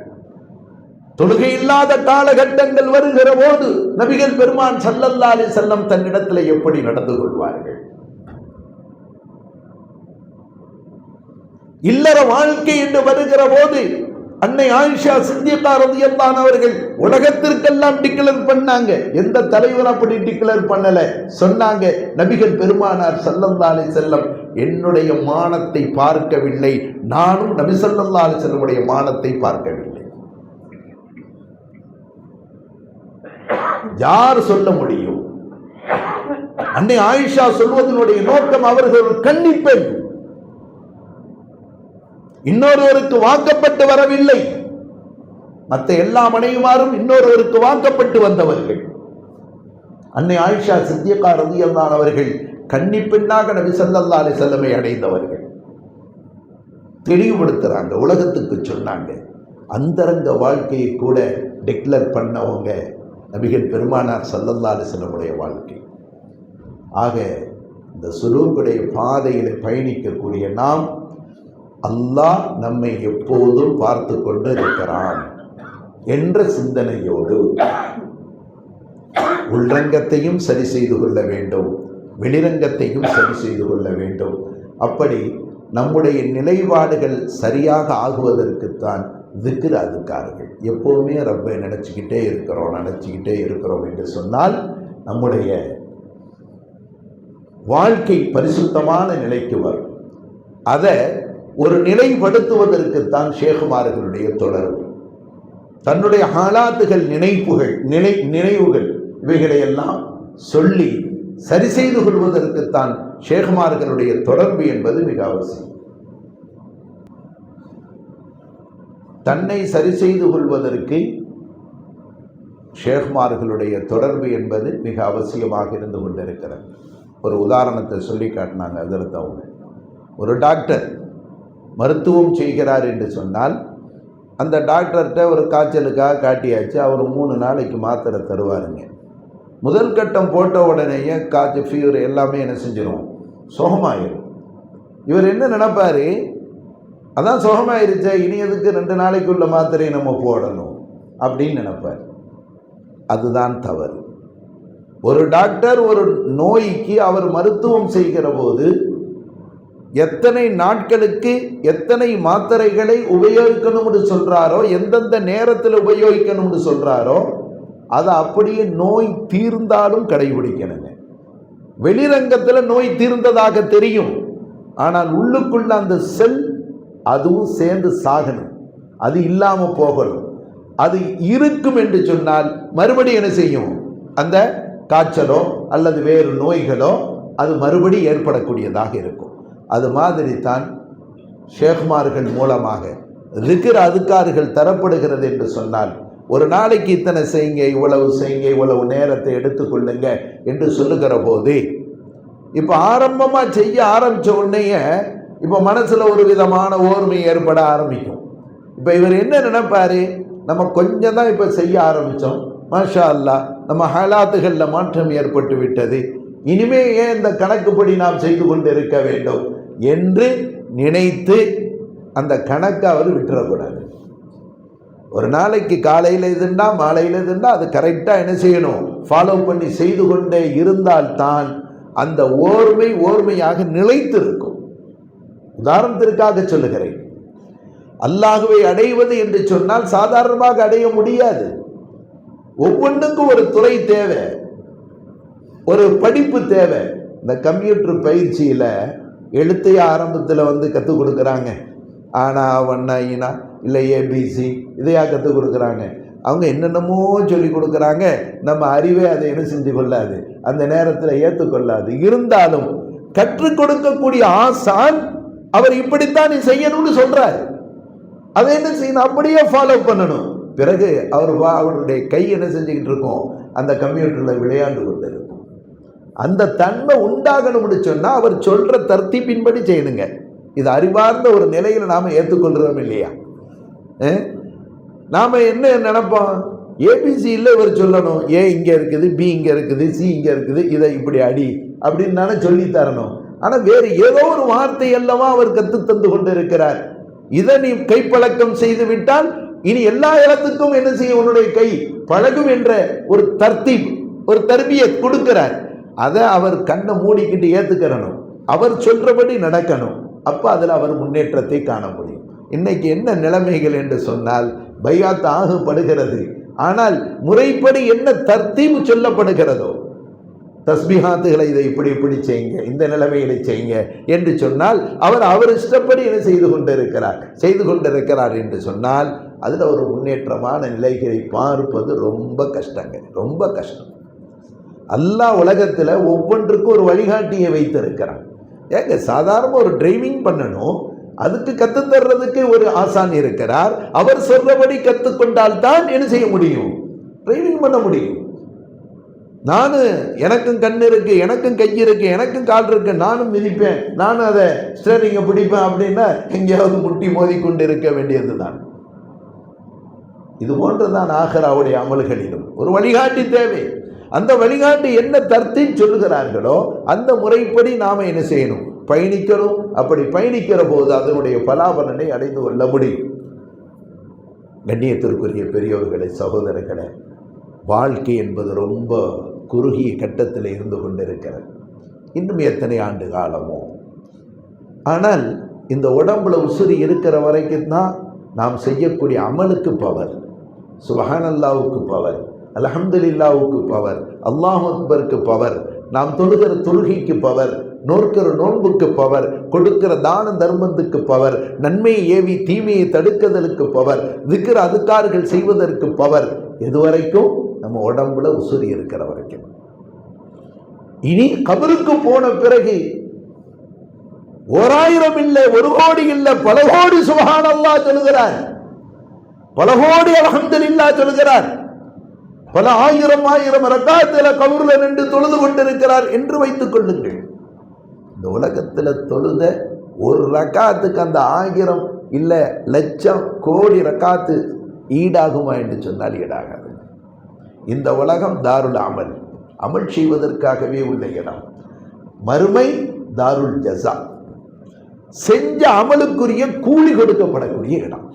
தொழுகை இல்லாத காலகட்டங்கள் வருகிற போது நபிகள் பெருமான் ஸல்லல்லாஹு அலைஹி வஸல்லம் தன்னிடத்தில் எப்படி நடந்து கொள்வார்கள்? இல்லற வாழ்க்கை என்று வருகிற போது அன்னை ஆயிஷா சித்திகா ரலியல்லாஹு அன்ஹா அவர்கள் உலகத்திற்கெல்லாம் டிக்ளேர் பண்ணாங்க. எந்த தலைவர் அப்படி டிக்ளேர் பண்ணல. சொன்னாங்க, நபிகள் பெருமானார் ஸல்லல்லாஹு அலைஹி வஸல்லம் என்னுடைய மானத்தை பார்க்கவில்லை, நானும் நபி ஸல்லல்லாஹு அலைஹி வஸல்லம் மானத்தை பார்க்கவில்லை. யார் சொல்ல முடியும்? அன்னை ஆயிஷா சொல்வதனுடைய நோக்கம், அவர்கள் ஒரு கன்னிப்பெண், இன்னொருவருக்கு வாக்கப்பட்டு வரவில்லை. மற்ற எல்லா மனைவிமாரும் இன்னொருவருக்கு வாக்கப்பட்டு வந்தவர்கள். அன்னை ஆயிஷா சித்திகா ரலியல்லாஹு அன்ஹா அவர்கள் கன்னிப்பெண்ணாக நபி ஸல்லல்லாஹு அலைஹி வஸல்லம் அடைந்தவர்கள். தெளிவுபடுத்துறாங்க, உலகத்துக்கு சொன்னாங்க. அந்தரங்க வாழ்க்கையை கூட டிக்ளேர் பண்ணவங்க நபிகள் பெருமானார் ஸல்லல்லாஹு அலைஹி வஸல்லம் வாழ்க்கை. ஆக இந்த சுலூக்குடைய பாதையில் பயணிக்கக்கூடிய நாம், அல்லாஹ் நம்மை எப்போதும் பார்த்து கொண்டு இருக்கிறான் என்ற சிந்தனையோடு உள்ரங்கத்தையும் சரி செய்து கொள்ள வேண்டும், வெளிரங்கத்தையும் சரி செய்து கொள்ள வேண்டும். அப்படி நம்முடைய நிலைப்பாடுகள் சரியாக ஆகுவதற்குத்தான் திக்ர் அதுக்கார்கள். எப்போவுமே ரப்பை நினச்சிக்கிட்டே இருக்கிறோம் என்று சொன்னால் நம்முடைய வாழ்க்கை பரிசுத்தமான நிலைக்கு வரும். அதை ஒரு நிலைப்படுத்துவதற்குத்தான் ஷேகுமார்களுடைய தொடர்பு. தன்னுடைய ஹாலாத்துகள், நினைவுகள் இவைகளையெல்லாம் சொல்லி சரி செய்து கொள்வதற்குத்தான் ஷேகுமார்களுடைய தொடர்பு என்பது மிக அவசியம். தன்னை சரி செய்து கொள்வதற்கு ஷேகுமார்களுடைய தொடர்பு என்பது மிக அவசியமாக இருந்து கொண்டிருக்கிறது. ஒரு உதாரணத்தை சொல்லி காட்டினாங்க ஹஜ்ரத் அவங்க. ஒரு டாக்டர் மருத்துவம் செய்கிறார் என்று சொன்னால், அந்த டாக்டர்கிட்ட ஒரு காய்ச்சலுக்காக காட்டியாச்சு, அவர் 3 நாளைக்கு மாத்திரை தருவாருங்க. முதல் கட்டம் போட்ட உடனேயே காய்ச்சல், ஃபீவர் எல்லாமே என்ன செஞ்சிடும், சுகமாயிடும். இவர் என்ன நினைப்பார், அதான் சுகமாயிருச்சே, இனி எதுக்கு 2 நாளைக்குள்ள மாத்திரையை நம்ம போடணும். அப்படின்னு நினைப்பார். அதுதான் தவறு. ஒரு டாக்டர் ஒரு நோய்க்கு அவர் மருத்துவம் செய்கிற போது எத்தனை நாட்களுக்கு எத்தனை மாத்திரைகளை உபயோகிக்கணும்னு சொல்றாரோ, எந்தெந்த நேரத்தில் உபயோகிக்கணும்னு சொல்றாரோ, அதை அப்படியே நோய் தீர்ந்தாலும் கடைபிடிக்கணுங்க. வெளிரங்கத்தில் நோய் தீர்ந்ததாக தெரியும், ஆனால் உள்ளுக்குள்ள அந்த செல் அதுவும் சேர்ந்து சாகணும், அது இல்லாம போகணும். அது இருக்கும் என்று சொன்னால் மறுபடியும் என்ன செய்யும்? அந்த காய்ச்சலோ அல்லது வேறு நோய்களோ அது மறுபடி ஏற்படக்கூடியதாக இருக்கும். அது மாதிரி தான் ஷேக்மார்கள் மூலமாக ذிக்ர் அதுக்கார்கள் தரப்படுகிறது என்று சொன்னால், ஒரு நாளைக்கு இத்தனை செய்யுங்க, இவ்வளவு செய்யுங்க, இவ்வளவு நேரத்தை எடுத்துக்கொள்ளுங்க என்று சொல்லுகிற போது, இப்போ ஆரம்பமாக செய்ய ஆரம்பித்த உடனே இப்போ மனசில் ஒரு விதமான ஓர்மை ஏற்பட ஆரம்பிக்கும். இப்போ இவர் என்ன நினைப்பாரு, நம்ம கொஞ்சம் தான் இப்போ செய்ய ஆரம்பித்தோம், மாஷா அல்லாஹ் நம்ம ஹாலாத்துகளில் மாற்றம் ஏற்பட்டு விட்டது, இனிமே ஏன் இந்த கணக்குப்படி நாம் செய்து கொண்டு இருக்க வேண்டும் என்று நினைத்து அந்த கணக்கை அவர் விட்டுறக்கூடாது. ஒரு நாளைக்கு காலையில் இதுண்டா மாலையில் இதுண்டா அது கரெக்டாக என்ன செய்யணும், ஃபாலோ பண்ணி செய்து கொண்டே இருந்தால்தான் அந்த ஓர்மையாக நிலைத்து இருக்கும். உதாரணத்திற்காக சொல்லுகிறேன், அல்லாஹ்வை அடைவது என்று சொன்னால் சாதாரணமாக அடைய முடியாது. ஒவ்வொன்றுக்கும் ஒரு துறை தேவை, ஒரு படிப்பு தேவை. இந்த கம்ப்யூட்டர் பயிற்சியில் எழுத்தைய ஆரம்பத்தில் கற்றுக் கொடுக்குறாங்க, ஆனா வண்ணா ஈனா இல்லை ஏபிசி இதையா கற்றுக் கொடுக்குறாங்க. அவங்க என்னென்னமோ சொல்லி கொடுக்குறாங்க, நம்ம அறிவே அதை என்ன செஞ்சு கொள்ளாது, அந்த நேரத்தில் ஏற்றுக்கொள்ளாது. இருந்தாலும் கற்றுக் கொடுக்கக்கூடிய ஆசான் அவர் இப்படித்தான் நீ செய்யணும்னு சொல்றாரு, அதை என்ன செய்யணும், அப்படியே ஃபாலோ பண்ணணும். பிறகு அவருடைய கை என்ன செஞ்சுக்கிட்டு இருக்கோம், அந்த கம்ப்யூட்டரில் விளையாண்டு கொண்டு இருக்கும். அந்த தன்மை உண்டாகணும்னு சொன்னால் அவர் சொல்ற தர்த்தீபின்படி செய்யணுங்க. இது அறிவார்ந்த ஒரு நிலையில் நாம் ஏற்றுக்கொள்கிறோம் இல்லையா? நாம் என்ன நினைப்போம், ஏபிசி இல்லை இவர் சொல்லணும், ஏ இங்கே இருக்குது, பி இங்கே இருக்குது, சி இங்கே இருக்குது, இதை இப்படி அடி அப்படின்னு தானே சொல்லி தரணும். ஆனால் வேறு ஏதோ ஒரு வார்த்தை அல்லவா அவர் கற்றுத்தந்து கொண்டு இருக்கிறார். இதை நீ கைப்பழக்கம் செய்து விட்டால் இனி எல்லா இடத்துக்கும் என்ன செய்ய உன்னுடைய கை பழகும் என்ற ஒரு தர்த்தீப், ஒரு தர்பியத் கொடுக்கிறார். அதை அவர் கண்ணை மூடிக்கிட்டு ஏற்றுக்கிறணும், அவர் சொல்றபடி நடக்கணும். அப்போ அதில் அவர் முன்னேற்றத்தை காண முடியும். இன்னைக்கு என்ன நிலைமைகள் என்று சொன்னால், பையாத் ஆகப்படுகிறது, ஆனால் முறைப்படி என்ன தர்த்தீப் சொல்லப்படுகிறதோ, தஸ்பீஹாத்துகளை இதை இப்படி செய்யுங்க, இந்த நிலைமைகளை செய்யுங்க என்று சொன்னால் அவர் இஷ்டப்படி என்ன செய்து கொண்டிருக்கிறார் என்று சொன்னால் அதில் ஒரு முன்னேற்றமான நிலைகளை பார்ப்பது ரொம்ப கஷ்டங்க, ரொம்ப கஷ்டம். அல்லாஹ் உலகத்தில் ஒவ்வொன்றுக்கும் ஒரு வழிகாட்டியை வைத்திருக்கிறான். ஏங்க சாதாரண ஒரு டிரைவிங் பண்ணணும், அதுக்கு கற்றுத்தர்றதுக்கு ஒரு ஆசான் இருக்கிறார். அவர் சொல்றபடி கற்றுக்கொண்டால் தான் என்ன செய்ய முடியும், டிரைவிங் பண்ண முடியும். எனக்கும் கண் இருக்கு, எனக்கும் கை இருக்கு, எனக்கும் கால் இருக்கு, நானும் மிதிப்பேன், நானும் அதை ஸ்டேரிங்கை பிடிப்பேன் அப்படின்னா எங்கேயாவது முட்டி மோதி கொண்டு இருக்க வேண்டியது தான். இது போன்றுதான் ஆகிராவுடைய அமல்களிலும் ஒரு வழிகாட்டி தேவை. அந்த வழிகாட்டி என்ன தர்த்தீப் சொல்லுகிறார்களோ அந்த முறைப்படி நாம என்ன செய்யணும், பயணிக்கணும். அப்படி பயணிக்கிற போது அதனுடைய பலாபலனை அடைந்து கொள்ள முடியும். கண்ணியத்திற்குரிய பெரியவர்களே, சகோதரர்களே, வாழ்க்கை என்பது ரொம்ப குறுகிய கட்டத்தில் இருந்து கொண்டிருக்கிறது. இன்னும் எத்தனை ஆண்டு காலமோ, ஆனால் இந்த உடம்புல உசுரி இருக்கிற வரைக்கும் தான் நாம் செய்யக்கூடிய அமலுக்கு பவர், சுப்ஹானல்லாஹ்வுக்கு பவர், அல்ஹம்துலில்லாஹ்வுக்கு பவர், அல்லாஹ் அக்பருக்கு பவர், நாம் தொழுகிற தொழுகைக்கு பவர், நோக்கிற நோன்புக்கு பவர், கொடுக்கிற தான தர்மத்துக்கு பவர், நன்மையை ஏவி தீமையை தடுக்குதலுக்கு பவர், ذிக்ர் அதுக்கார்கள் செய்வதற்கு பவர். எதுவரைக்கும், நம்ம உடம்புல உசுரி இருக்கிற வரைக்கும். இனி கபருக்கு போன பிறகு 1000 இல்லை, 1 கோடி இல்லை, பல கோடி சுப்ஹானல்லாஹ் சொல்கிறார், பல கோடி அல்ஹம்துலில்லாஹ் சொல்கிறார், பல ஆயிரம் ரக்காத்துல கபூர்ல நின்று தொழுது கொண்டிருக்கிறார் என்று வைத்துக் கொள்ளுங்கள். இந்த உலகத்துல தொழுத ஒரு ரக்காத்துக்கு அந்த 1000 இல்ல லட்சம் கோடி ரக்காத்து ஈடாகுமா என்று சொன்னால் ஈடாகாது. இந்த உலகம் தாருல் அமல், அமல் செய்வதற்காகவே உள்ள இடம். மறுமை தாருல் ஜஸா, செஞ்ச அமலுக்குரிய கூலி கொடுக்கப்படக்கூடிய இடம்.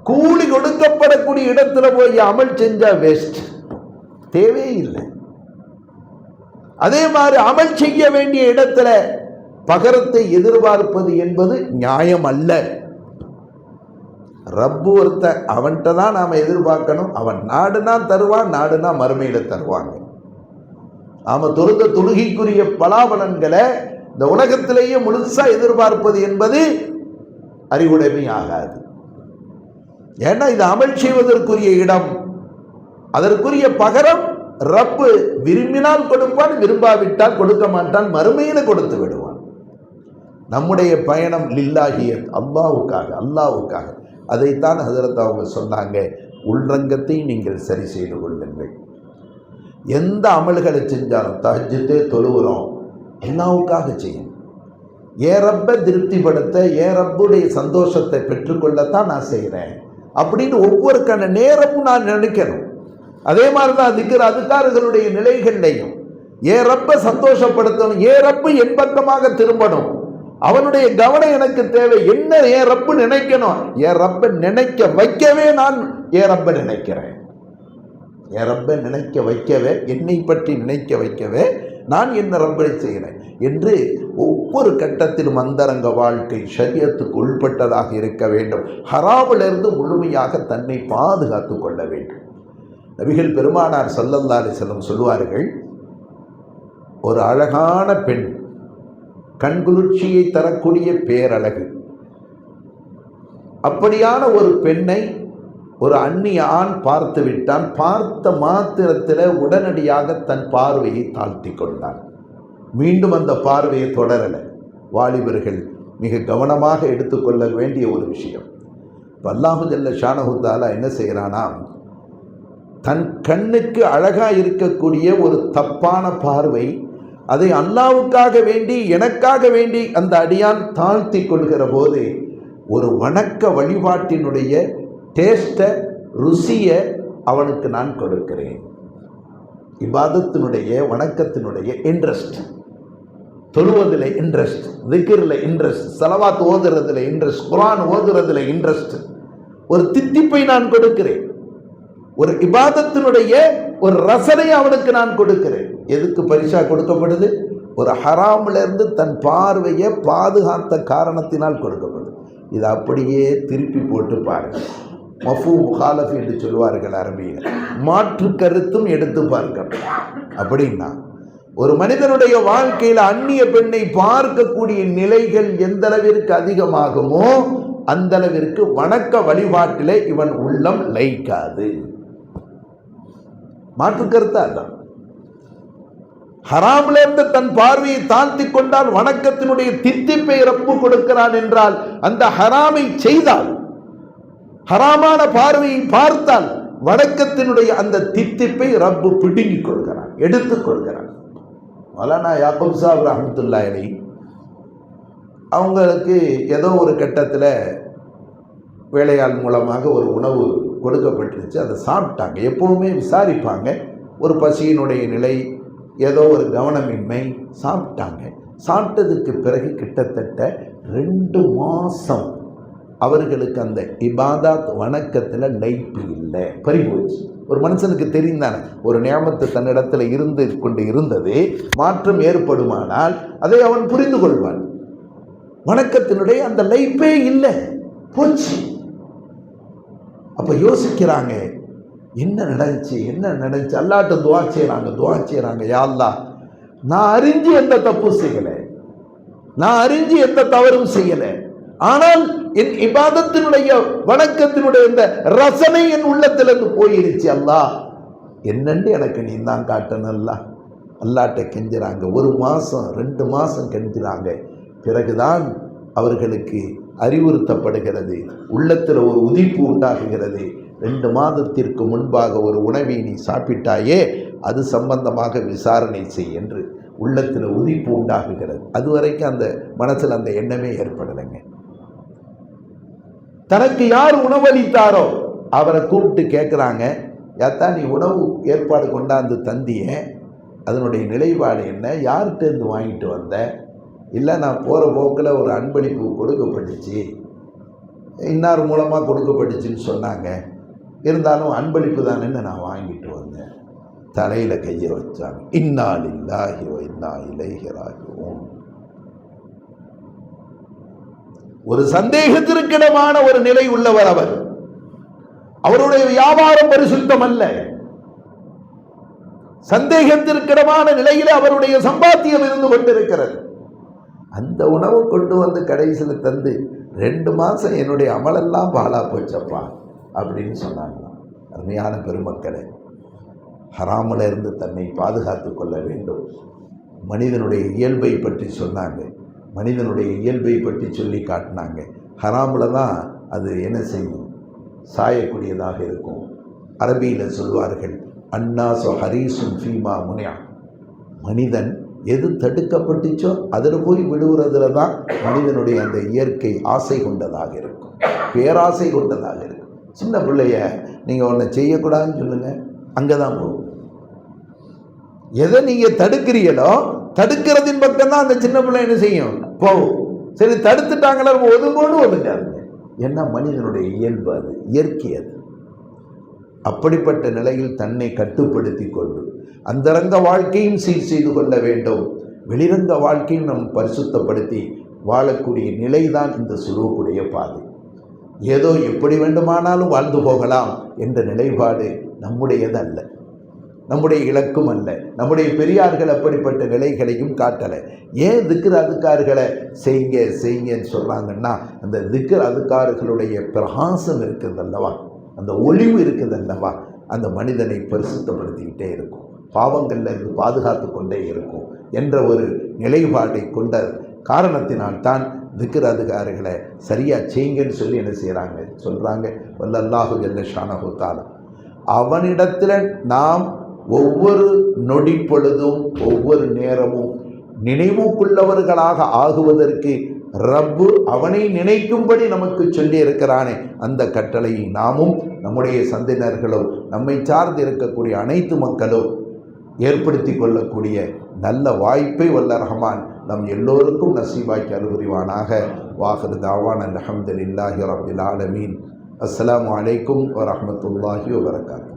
கூலி கொடுக்கப்படக்கூடிய இடத்துல போய் அமல் செஞ்சா வேஸ்ட், தேவையே இல்லை. அதே மாதிரி அமல் செய்ய வேண்டிய இடத்துல பகரத்தை எதிர்பார்ப்பது என்பது நியாயம் அல்ல. ரப்பு ஒருத்த, அவன்கிட்ட தான் நாம் எதிர்பார்க்கணும். அவன் நாடுனா தருவான், நாடுனா மறுமையில தருவாங்க. நாம தொழுத தொழுகைக்குரிய பலாபலன்களை இந்த உலகத்திலேயே முழுசா எதிர்பார்ப்பது என்பது அறிவுடைமை ஆகாது. ஏன்னா இது அமல் செய்வதற்குரிய இடம், அதற்குரிய பகரம் ரப்பு விரும்பினால் கொடுப்பான், விரும்பாவிட்டால் கொடுக்க மாட்டான், மறுமையில கொடுத்து விடுவான். நம்முடைய பயணம் லில்லாஹிய, அல்லாஹ்வுக்காக. அதைத்தான் ஹஜரத் அவங்க சொன்னாங்க, உள்ரங்கத்தை நீங்கள் சரி செய்து கொள்ளுங்கள். எந்த அமல்களை செஞ்சாலும் தஹஜ்ஜுதே தொழுகிறோம், அல்லாஹ்வுக்காக செய்யும். ஏன் ரப்பை திருப்திப்படுத்த, ஏன் ரப்புடைய சந்தோஷத்தை பெற்றுக்கொள்ளத்தான் நான் செய்கிறேன் அப்படின்னு ஒவ்வொரு நேரமும் நான் நினைக்கணும். அதே மாதிரி தான் திக்ர் அதுக்காரர்களுடைய நிலைகள்லையும் ஏன் ரப்பை சந்தோஷப்படுத்தணும், ஏன் ரப்பு என் பக்கமாக திரும்பணும், அவனுடைய கவனம் எனக்கு தேவை. என்ன ஏன் ரப்பு நினைக்கணும், ஏன் ரப்பை நினைக்க வைக்கவே நான் ஏன் ரப்பை நினைக்கிறேன். என் ரப்பை நினைக்க வைக்கவே, என்னை பற்றி நினைக்க வைக்கவே நான் என்ன ரப்பை செய்கிறேன் என்று ஒவ்வொரு கட்டத்திலும் அந்தரங்க வாழ்க்கை ஷரியத்துக்கு உள்பட்டதாக இருக்க வேண்டும். ஹராமிலிருந்து முழுமையாக தன்னை பாதுகாத்து கொள்ள வேண்டும். நபிகள் பெருமானார் ஸல்லல்லாஹு அலைஹி வஸல்லம் சொல்வார்கள், ஒரு அழகான பெண், கண்குளிர்ச்சியை தரக்கூடிய பேரழகு, அப்படியான ஒரு பெண்ணை ஒரு அந்நிய ஆண் பார்த்து விட்டான். பார்த்த மாத்திரத்தில் உடனடியாக தன் பார்வையை தாழ்த்தி கொண்டான். மீண்டும் அந்த பார்வையை தொடரலை. வாலிபர்கள் மிக கவனமாக எடுத்துக்கொள்ள வேண்டிய ஒரு விஷயம். அல்லாஹு ஜல்ல ஷானஹு தஆலா என்ன செய்கிறானா, தன் கண்ணுக்கு அழகாக இருக்கக்கூடிய ஒரு தப்பான பார்வை, அதை அல்லாஹ்வுக்காக வேண்டி, எனக்காக வேண்டி அந்த அடியான் தாழ்த்தி கொள்கிற போது ஒரு வணக்க வழிபாட்டினுடைய டேஸ்ட்டை, ருசியை அவனுக்கு நான் கொடுக்கிறேன். இபாதத்தினுடைய, வணக்கத்தினுடைய இன்ட்ரெஸ்ட், தொழுவதில் இன்ட்ரெஸ்ட், திக்ரில் இன்ட்ரெஸ்ட், ஸலவாத் ஓதுறதுல இன்ட்ரெஸ்ட், குர்ஆன் ஓதுறதுல இன்ட்ரெஸ்ட், ஒரு தித்திப்பை நான் கொடுக்கிறேன். ஒரு இபாதத்தினுடைய ஒரு ரசனை அவனுக்கு நான் கொடுக்கிறேன். எதுக்கு பரிசா கொடுக்கப்படுது? ஒரு ஹராமிலிருந்து தன் பார்வையை பாதுகாத்த காரணத்தினால் கொடுக்கப்படுது. இதை அப்படியே திருப்பி போட்டு பாருங்கள். மஃபூ முகாலஃப் என்று சொல்வார்கள் அரபியில். மாற்று கருத்தும் எடுத்து பார்க்கணும். அப்படின்னா ஒரு மனிதனுடைய வாழ்க்கையில் அந்நிய பெண்ணை பார்க்கக்கூடிய நிலைகள் எந்த அளவிற்கு அதிகமாகுமோ அந்த அளவிற்கு வணக்க வழிபாட்டிலே இவன் உள்ளம் லயிக்காது. மாற்று கருத்தா தான். ஹராமிலிருந்து தன் பார்வையை தாழ்த்தி கொண்டால் வணக்கத்தினுடைய தித்திப்பை ரப்பு கொடுக்கிறான் என்றால், அந்த ஹராமை செய்தால், ஹராமான பார்வையை பார்த்தால் வணக்கத்தினுடைய அந்த தித்திப்பை ரப்பு பிடுங்கிக் கொள்கிறான், எடுத்துக் கொள்கிறான். மௌலானா யாக்கூப் சாஹிப் ரஹ்மத்துல்லாஹி அலைஹி அவங்களுக்கு ஏதோ ஒரு கட்டத்தில் வேலையாள் மூலமாக ஒரு உணவு கொடுக்கப்பட்டுருச்சு. அதை சாப்பிட்டாங்க. எப்பவுமே விசாரிப்பாங்க, ஒரு பசியினுடைய நிலை, ஏதோ ஒரு கவனமின்மை, சாப்பிட்டாங்க. சாப்பிட்டதுக்கு பிறகு கிட்டத்தட்ட 2 மாதம் அவர்களுக்கு அந்த இபாதாத் வணக்கத்தில் லைப்பு இல்லை, பறிபோச்சு. ஒரு மனுஷனுக்கு தெரிந்தானே, ஒரு நியமத்து தன்னிடத்தில் இருந்து கொண்டு இருந்தது மாற்றம் ஏற்படுமானால் அதை அவன் புரிந்து கொள்வான். வணக்கத்தினுடைய அந்த லைப்பே இல்லை, போச்சு. அப்போ யோசிக்கிறாங்க, என்ன நடந்துச்சு. அல்லாஹ்ட்ட துஆ செய்கிறாங்க, யா அல்லாஹ், நான் அறிஞ்சு எந்த தப்பு செய்யலை, நான் அறிஞ்சு எந்த தவறும் செய்யலை, ஆனால் என் இபாதத்தினுடைய வணக்கத்தினுடைய இந்த ரசனை என் உள்ளத்திலிருந்து போயிருச்சு. அல்லாஹ் என்னன்னு எனக்கு நீ தான் காட்டணும். அல்லாஹ்ட்ட கெஞ்சுறாங்க. 1 மாதம் 2 மாதம் கெஞ்சுறாங்க. பிறகுதான் அவர்களுக்கு அறிவுறுத்தப்படுகிறது, உள்ளத்தில் ஒரு உதிப்பு உண்டாகுகிறது. 2 மாதத்திற்கு முன்பாக ஒரு உணவை நீ சாப்பிட்டாயே, அது சம்பந்தமாக விசாரணை செய் என்று உள்ளத்தில் உதிப்பு உண்டாகுகிறது. அதுவரைக்கும் அந்த மனசில் அந்த எண்ணமே ஏற்படலைங்க. தனக்கு யார் உணவளித்தாரோ அவரை கூப்பிட்டு கேட்குறாங்க, யாத்தா நீ உணவு ஏற்பாடு கொண்டாந்து தந்திய, அதனுடைய நிலைப்பாடு என்ன, யார்கிட்டேருந்து வாங்கிட்டு வந்த? இல்லை நான் போகிற போக்கில் ஒரு அன்பளிப்பு கொடுக்கப்பட்டுச்சு, இன்னார் மூலமாக கொடுக்கப்பட்டுச்சுன்னு சொன்னாங்க. இருந்தாலும் அன்பளிப்பு தானேன்னு நான் வாங்கிட்டு வந்தேன். தலையில் கையை வச்சாங்க. இன்னா லில்லாஹி வ இன்னா இலைஹி ராஜிஊன். ஒரு சந்தேகத்திற்கிடமான ஒரு நிலை உள்ளவர் அவர். அவருடைய வியாபாரம் பரிசுத்தம் அல்ல. சந்தேகத்திற்கிடமான நிலையில் அவருடைய சம்பாத்தியம் இருந்து கொண்டிருக்கிறது. அந்த உணவை கொண்டு வந்து கடைசியில் தந்து 2 மாதம் என்னுடைய அமலெல்லாம் பாழா போச்சப்பா அப்படின்னு சொன்னாங்களாம். அருமையான பெருமக்களே, ஹராமில் இருந்து தன்னை பாதுகாத்து கொள்ள வேண்டும். மனிதனுடைய இயல்பை பற்றி சொன்னாங்க. மனிதனுடைய இயல்பை பற்றி சொல்லி காட்டினாங்க. ஹராமில் தான் அது என்ன செய்யும், சாயக்கூடியதாக இருக்கும். அரபியில் சொல்வார்கள், அன்னாசு ஹரீசுன் ஃபீமா முனியா. மனிதன் எது தடுக்கப்பட்டுச்சோ அதில் போய் விடுகிறதுல தான் மனிதனுடைய அந்த இயற்கை ஆசை கொண்டதாக இருக்கும், பேராசை கொண்டதாக இருக்கும். சின்ன பிள்ளைய நீங்கள் ஒன்றை செய்யக்கூடாதுன்னு சொல்லுங்கள், அங்கே தான் போகும். எதை நீங்கள் தடுக்கிறீங்களோ தடுக்கிறதின் பக்கம் தான் அந்த சின்ன பிள்ளை என்ன செய்யும், போகும். சரி, தடுத்துட்டாங்களா ஒதுங்கோடு ஒதுங்காதுங்க. ஏன்னா மனிதனுடைய இயல்பு, அது இயற்கை. அது அப்படிப்பட்ட நிலையில் தன்னை கட்டுப்படுத்தி கொண்டு அந்தரங்க வாழ்க்கையும் சீர் செய்து கொள்ள வேண்டும். வெளிரங்க வாழ்க்கையும் நம் பரிசுத்தப்படுத்தி வாழக்கூடிய நிலைதான் இந்த சுலூக்குடைய பாதை. ஏதோ எப்படி வேண்டுமானாலும் வாழ்ந்து போகலாம் என்ற நிலைப்பாடு நம்முடையது அல்ல, நம்முடைய இலக்கும் அல்ல. நம்முடைய பெரியார்கள் அப்படிப்பட்ட நிலைகளையும் காட்டலை. ஏன் திக்ர் அதுக்கார்களை செய்யுங்க செய்யுங்கன்னு சொல்கிறாங்கன்னா, அந்த திக்ர் அதுக்கார்களுடைய பிரகாசம் இருக்குது அல்லவா, அந்த ஒளிவு இருக்குது அல்லவா, அந்த மனிதனை பரிசுத்தப்படுத்திக்கிட்டே இருக்கும், பாவங்களில் இருந்து பாதுகாத்து கொண்டே இருக்கும் என்ற ஒரு நிலைப்பாட்டை கொண்ட காரணத்தினால்தான் திக்ர் அதுக்கார்களை சரியாக செய்யுங்கன்னு சொல்லி என்ன செய்கிறாங்க சொல்கிறாங்க. வல்லல்லாஹு ஜல்ல ஷானஹு தஆலா அவனிடத்தில் நாம் ஒவ்வொரு நொடி பொழுதும் ஒவ்வொரு நேரமும் நினைவுக்குள்ளவர்களாக ஆகுவதற்கு ரப்பு அவனை நினைக்கும்படி நமக்கு சொல்லி இருக்கிறானே, அந்த கட்டளையை நாமும் நம்முடைய சந்ததியினர்களும் நம்மை சார்ந்து இருக்கக்கூடிய அனைத்து மக்களும் ஏற்படுத்தி கொள்ளக்கூடிய நல்ல வாய்ப்பை வல்ல ரஹ்மான் நம் எல்லோருக்கும் நசீபாக்கி அருள்புரிவானாக. வாஹிரு தாவான் அல்ஹம்துலில்லாஹி ரப்பில் ஆலமீன். அஸ்ஸலாமு அலைக்கும் வரஹ்மத்துல்லாஹி வபரகாத்துஹு.